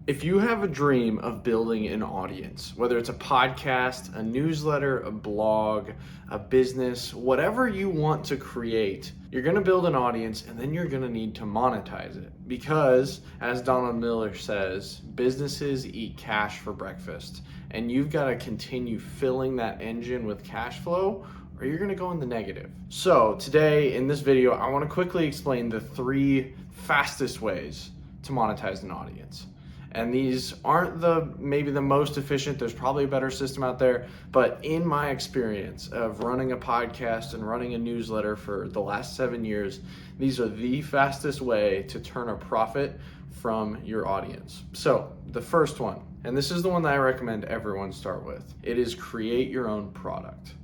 If you have a dream of building an audience, whether it's a podcast, a newsletter, a blog, a business, whatever you want to create, you're going to build an audience and then you're going to need to monetize it. Because, as Donald Miller says, businesses eat cash for breakfast. And you've got to continue filling that engine with cash flow, or you're going to go in the negative. So, today in this video, I want to quickly explain the 3 fastest ways to monetize an audience. And these aren't maybe the most efficient. There's probably a better system out there. But in my experience of running a podcast and running a newsletter for the last 7 years, these are the fastest way to turn a profit from your audience. So the first one, and this is the one that I recommend everyone start with, it is create your own product.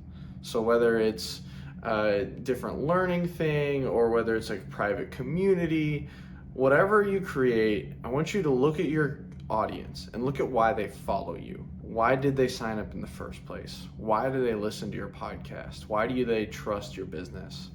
So whether it's a different learning thing or whether it's like a private community, whatever you create, I want you to look at your audience and look at why they follow you. Why did they sign up in the first place? Why do they listen to your podcast? Why do they trust your business?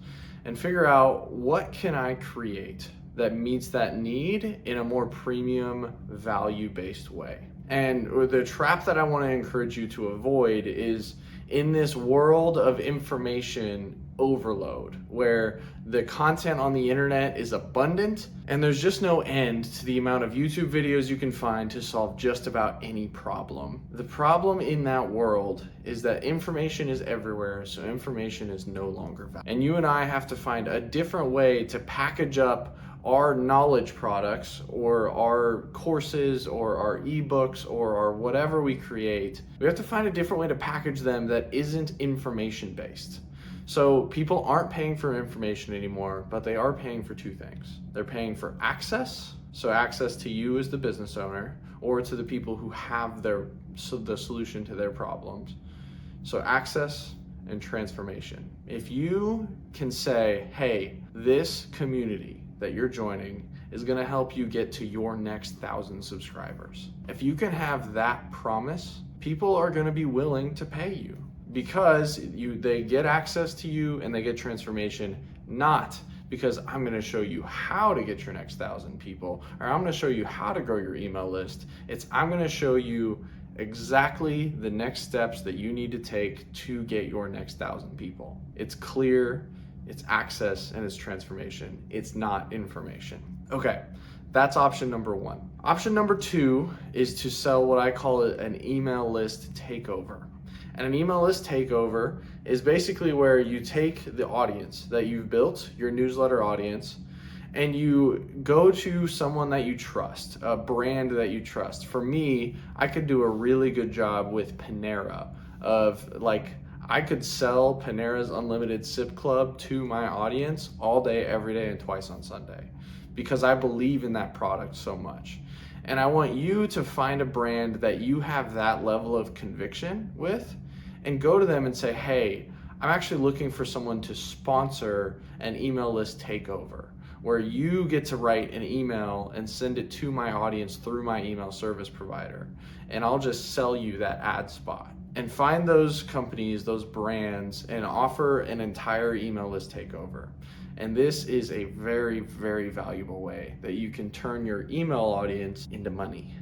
And figure out, what can I create that meets that need in a more premium, value-based way? And the trap that I want to encourage you to avoid is in this world of information overload, where the content on the internet is abundant and there's just no end to the amount of YouTube videos you can find to solve just about any problem. The problem in that world is that information is everywhere, so information is no longer valuable. And you and I have to find a different way to package up our knowledge products or our courses or our ebooks or our whatever we create. We have to find a different way to package them that isn't information based. So people aren't paying for information anymore, but they are paying for 2 things. They're paying for access, so access to you as the business owner, or to the people who have the solution to their problems. So access and transformation. If you can say, hey, this community that you're joining is going to help you get to your next 1,000 subscribers. If you can have that promise, people are going to be willing to pay you because they get access to you and they get transformation, not because I'm going to show you how to get your next 1,000 people, or I'm going to show you how to grow your email list. I'm going to show you exactly the next steps that you need to take to get your next 1,000 people. It's clear, it's access, and it's transformation. It's not information. Okay, that's option number 1. Option number 2 is to sell what I call an email list takeover. And an email list takeover is basically where you take the audience that you've built, your newsletter audience, and you go to someone that you trust, a brand that you trust. For me, I could do a really good job with Panera I could sell Panera's Unlimited Sip Club to my audience all day, every day, and twice on Sunday because I believe in that product so much. And I want you to find a brand that you have that level of conviction with and go to them and say, hey, I'm actually looking for someone to sponsor an email list takeover where you get to write an email and send it to my audience through my email service provider. And I'll just sell you that ad spot. And find those companies, those brands, and offer an entire email list takeover. And this is a very, very valuable way that you can turn your email audience into money.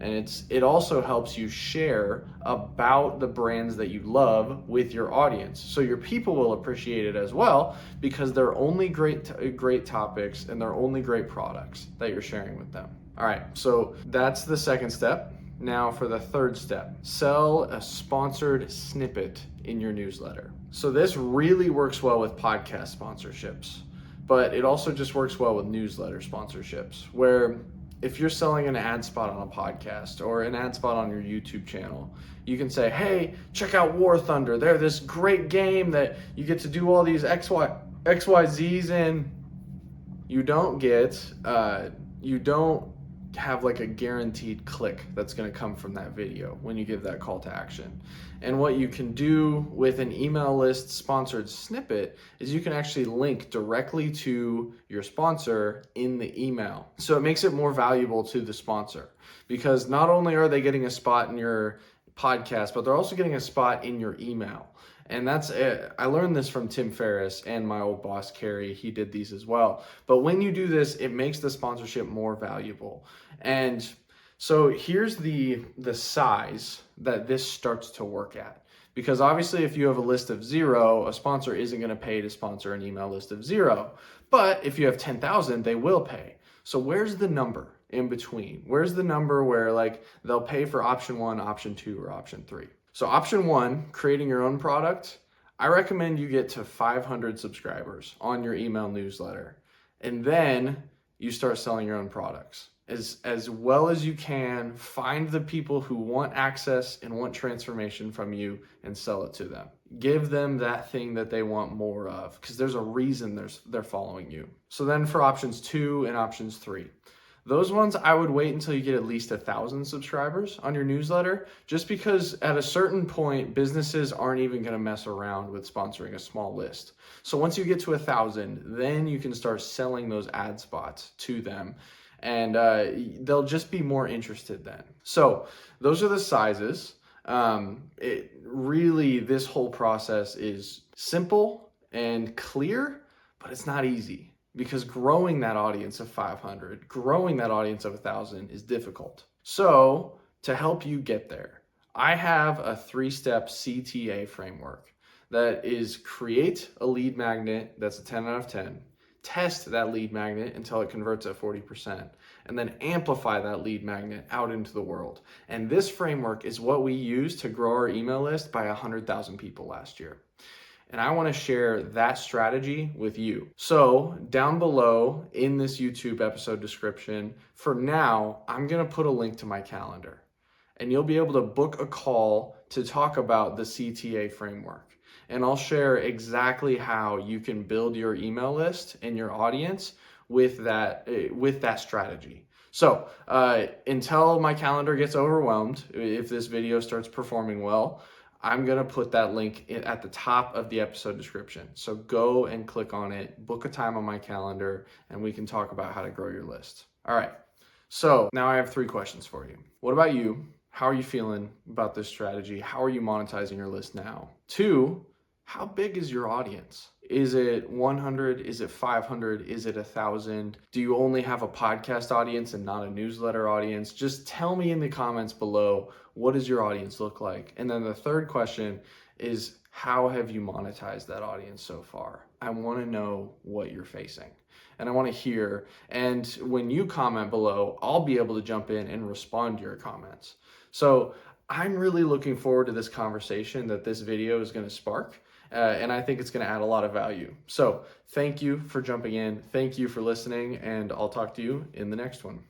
And it also helps you share about the brands that you love with your audience. So your people will appreciate it as well because they're only great topics and they're only great products that you're sharing with them. All right, so that's the second step. Now for the third step, sell a sponsored snippet in your newsletter. So this really works well with podcast sponsorships, but it also just works well with newsletter sponsorships, where if you're selling an ad spot on a podcast or an ad spot on your YouTube channel, you can say, hey, check out War Thunder. They're this great game that you get to do all these XYZs in. You don't have like a guaranteed click that's going to come from that video when you give that call to action. And what you can do with an email list sponsored snippet is you can actually link directly to your sponsor in the email. So it makes it more valuable to the sponsor because not only are they getting a spot in your podcast, but they're also getting a spot in your email. And that's it. I learned this from Tim Ferriss and my old boss, Carrie. He did these as well. But when you do this, it makes the sponsorship more valuable. And So here's the size that this starts to work at. Because obviously if you have a list of 0, a sponsor isn't going to pay to sponsor an email list of 0. But if you have 10,000, they will pay. So where's the number in between? Where's the number where like they'll pay for option 1, option 2, or option 3? So option 1, creating your own product, I recommend you get to 500 subscribers on your email newsletter. And then you start selling your own products. As well as you can, find the people who want access and want transformation from you and sell it to them. Give them that thing that they want more of, because there's a reason they're following you. So then for options 2 and options 3, those ones I would wait until you get at least 1,000 subscribers on your newsletter, just because at a certain point, businesses aren't even going to mess around with sponsoring a small list. So once you get to 1,000, then you can start selling those ad spots to them, and they'll just be more interested then. So those are the sizes. This whole process is simple and clear, but it's not easy. Because growing that audience of 500, growing that audience of 1,000 is difficult. So to help you get there, I have a 3-step CTA framework that is create a lead magnet that's a 10 out of 10, test that lead magnet until it converts at 40%, and then amplify that lead magnet out into the world. And this framework is what we used to grow our email list by 100,000 people last year. And I want to share that strategy with you. So down below in this YouTube episode description, for now, I'm going to put a link to my calendar. And you'll be able to book a call to talk about the CTA framework. And I'll share exactly how you can build your email list and your audience with that strategy. So until my calendar gets overwhelmed, if this video starts performing well, I'm going to put that link at the top of the episode description. So go and click on it, book a time on my calendar, and we can talk about how to grow your list. All right. So now I have 3 questions for you. What about you? How are you feeling about this strategy? How are you monetizing your list now? 2, how big is your audience? Is it 100? Is it 500? Is it 1,000? Do you only have a podcast audience and not a newsletter audience? Just tell me in the comments below, what does your audience look like? And then the 3rd question is, how have you monetized that audience so far? I want to know what you're facing. And I want to hear, and when you comment below, I'll be able to jump in and respond to your comments. So I'm really looking forward to this conversation that this video is going to spark. And I think it's going to add a lot of value. So thank you for jumping in. Thank you for listening, and I'll talk to you in the next one.